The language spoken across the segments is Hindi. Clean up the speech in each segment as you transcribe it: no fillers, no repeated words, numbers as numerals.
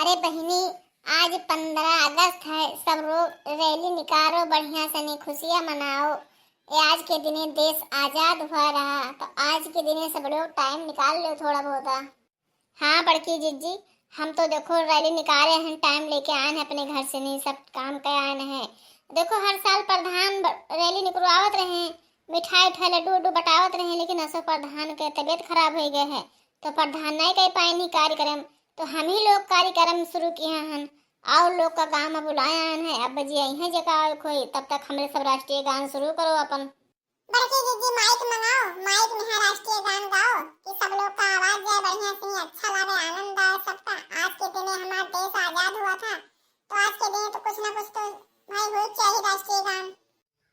अरे बहिनी, आज 15 अगस्त है। सब लोग रैली निकालो, बढ़िया से नहीं खुशियाँ मनाओ। ये आज के दिने देश आजाद हुआ रहा, तो आज के दिने सब लोग टाइम निकाल लो थोड़ा बहुत। हाँ बड़की जीजी, हम तो देखो रैली निकाले हैं, टाइम लेके आए हैं अपने घर से, नहीं सब काम के आए हैं। देखो हर साल प्रधान रैली निकलवावत रहे, मिठाई उठाई लड्डू उड्डू बटावत रहे, लेकिन असो प्रधान के तबीयत खराब हो गए है, तो प्रधान नहीं कर पाए नहीं कार्यक्रम, तो हम ही लोग कार्यक्रम शुरू किए हैं और लोग का गाँव में बुलाए हैं। अब जी यही जगह खोई, तब तक हमारे सब राष्ट्रीय गान शुरू करो अपन। बड़की दीदी माइक मंगाओ, माइक में है राष्ट्रीय गान गाओ कि सब लोग का आवाज जाए बढ़िया से, अच्छा लगे, आनंद आए सबका। आज के दिन हमारा देश आजाद हुआ था, तो आज के दिन तो कुछ ना कुछ तो भाई हो चाहिए राष्ट्रीय गान।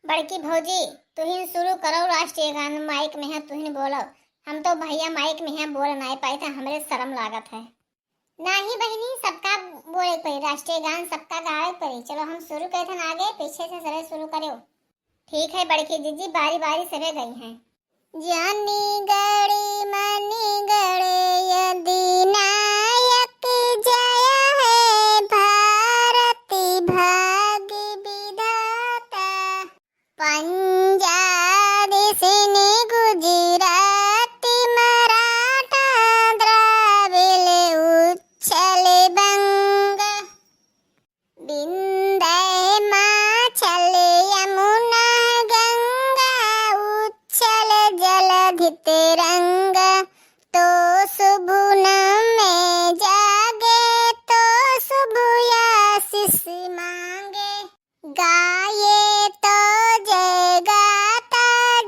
बड़की भौजी तुहिन शुरू करो राष्ट्रीय गान, माइक में है तुहिन बोलो। हम तो भैया माइक में है बोल नहीं पाए थे, हमारे शर्म लागत है। नहीं बहनी, सबका बोले पड़ी राष्ट्रीय गान, सबका गावे पड़ी। चलो हम शुरू करते हैं, आगे पीछे से सरे शुरू करो। ठीक है बड़की जीजी, बारी बारी सरे गई हैं। जानी गड़ी मनी गड़े यदि नायक जय है भारती भाग्य विधाता, पंजाब सिंध गुजराती मराठा द्राविड़ उच्छल बंग, विंध्य माचल यमुना गंगा, उच्छल जलधित रंग, तो शुभ में जागे, तो शुभ आशीष मांगे, गाये तो जय गाता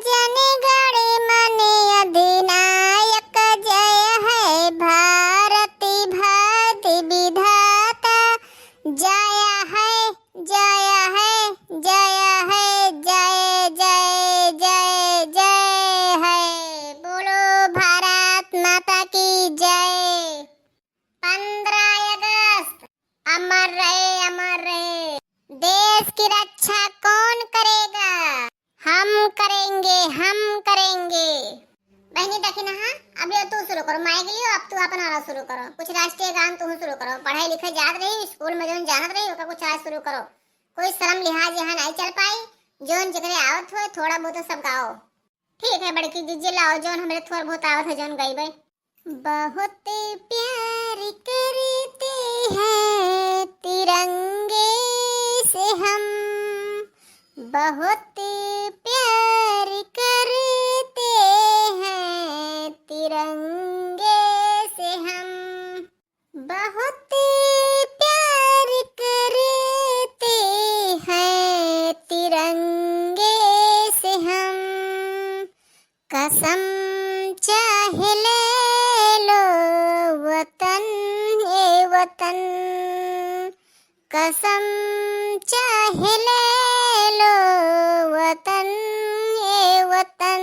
जन गण मन अधिनायक, जय है भारती भाग्य विधाता, जय है जय है जय है, जय जय जय जय है। बोलो भारत माता की जय। 15 अगस्त अमर रहे, अमर रहे। देश की रक्षा कौन करेगा? हम करेंगे, हम करेंगे। बहनी देखी ना, हाँ अब ये तू शुरू करो, माइक लियो, अब तू अपना वाला शुरू करो। कुछ राष्ट्रीय गान तू शुरू करो, पढ़ाई लिखाई जात रही, स्कूल में जोन जानत रही ओका कुछ आज शुरू करो। कोई शर्म लिहाज यहाँ नहीं चल पाई, जोन जगरे आवत हो थोड़ा बहुत सब गाओ। ठीक है बड़की जीजी, लाओ जोन हमारे थोड़ा बहुत आवत है जोन गई भाई। बहुत प्यार करते हैं तिरंगे से हम, बहुत प्यार करते हैं तिरंगे से हम, बहुत प्यार करते हैं तिरंगे से हम, कसम चाहे ले लो वतन ए वतन, कसम चाहे ले लो वतन ए वतन,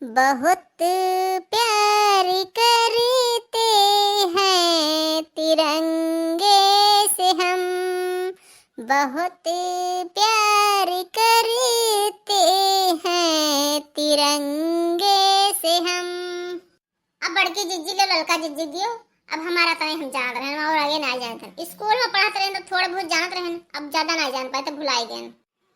बहुत प्यार करते हैं तिरंगे से हम, बहुत प्यार करते हैं तिरंगे से हम। अब बड़की जिज्जी लो, लड़का जिज्जी दियो। अब हमारा तो हम जानत रहे और आगे नहीं जानते, स्कूल में पढ़ाते रहे तो थोड़ा बहुत जानत रहे, अब ज्यादा नहीं जान पाए तो भुलाई गए।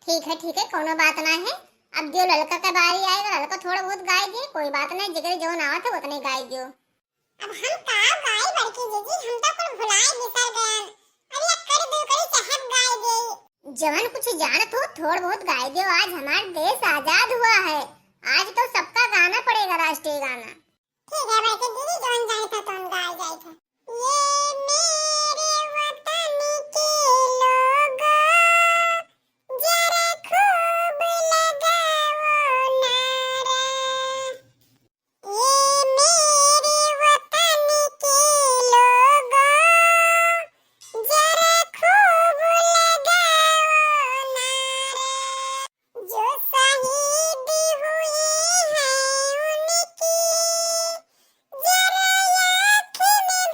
ठीक है कोनो बात ना है। अब दियो लड़का का बारी आएगा, लड़का थोड़ा बहुत गाय दे, कोई बात नहीं, जिगर जो ना आवत है उतने गाय दियो। अब हम का गाय बड़की दीदी, हम तो कुछ भुलाए बिसर गए। अरे कर दो करी चाहत गाय दे, जवान कुछ जानत हो थोड़ा बहुत गाय दियो। आज हमारा देश आजाद हुआ है, आज तो सबका गाना पड़ेगा राष्ट्रीय गाना। ठीक है बड़की दीदी, जोन जाए था तो गाय जाए था। ये मेरे वतन के लोगों, जरा खूब लगाओ नारा, ये मेरे वतन के लोगों, जरा खूब लगाओ नारा, जो शहीद हुए हैं उनकी जरा आँख में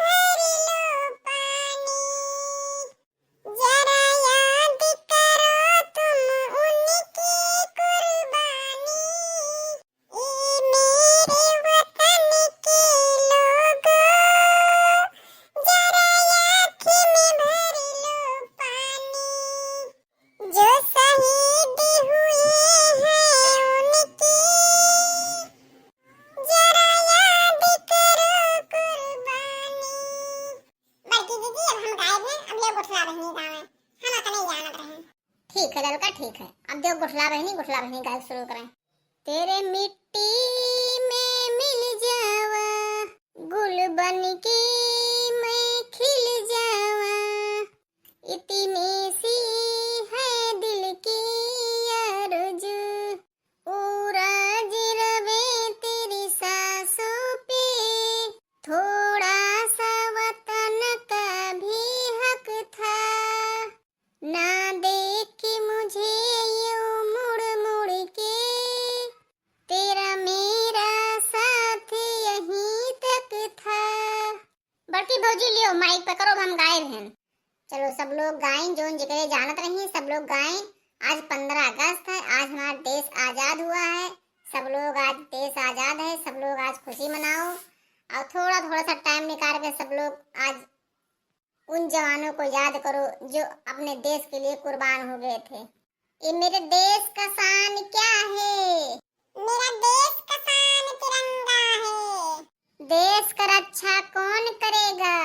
अब हम गायब हैं, अब ये गुठला बहनी गाँव है, हम अपने जानत रहे। ठीक है लड़का ठीक है, अब देखो गुठला बहनी गायब शुरू करें। तेरे मिट्टी में मिल जावा, गुल बन के मैं खिल जावा, इतनी सी है दिल की आरज़ू, उराज रवे तेरी सांसों पे, थोड़ा सा वतन का भी हक था, ना देख के मुझे यूं मुड़ मुड़ के, तेरा मेरा साथ यहीं तक था। बड़की भौजी लियो माइक पकड़ो, हम गायब हैं। चलो सब लोग गाएं, जो जगह जानत रही सब लोग गाएं। आज 15 अगस्त है, आज हमारा देश आजाद हुआ है, सब लोग आज देश आजाद है, सब लोग आज खुशी मनाओ और थोड़ा थोड़ा सा टाइम निकाल के सब लोग आज उन जवानों को याद करो जो अपने देश के लिए कुर्बान हो गए थे। ये मेरे देश का शान क्या है? मेरा देश का शान तिरंगा है। देश का रक्षा कौन करेगा?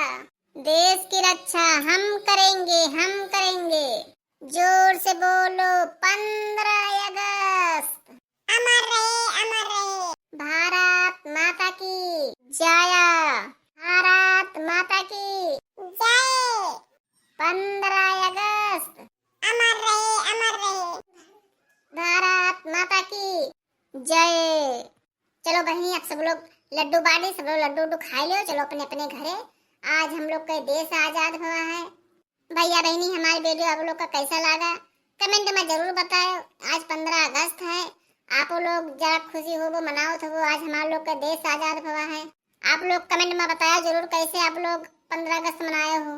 देश की रक्षा हम करेंगे, हम करेंगे। जोर से बोलो 15 अगस्त। अमर रहे, अमर रहे। भारत माता की जय, भारत माता की जय। 15 अगस्त। अमर रहे, अमर रहे। भारत माता की जय। चलो बहनी अब सब लोग लड्डू बांटे, सब लोग लड्डू खाए लो, चलो अपने अपने घरे। आज हम लोग का देश आजाद हुआ है। भैया बहनी हमारी वीडियो आप लोग का कैसा लगा कमेंट में जरूर बताओ। आज 15 अगस्त है, आप लोग जरा खुशी हो वो मनाओ तो वो आज हमारे लोग का देश आजाद हुआ है। आप लोग कमेंट में बताया जरूर कैसे आप लोग 15 अगस्त मनाए हो।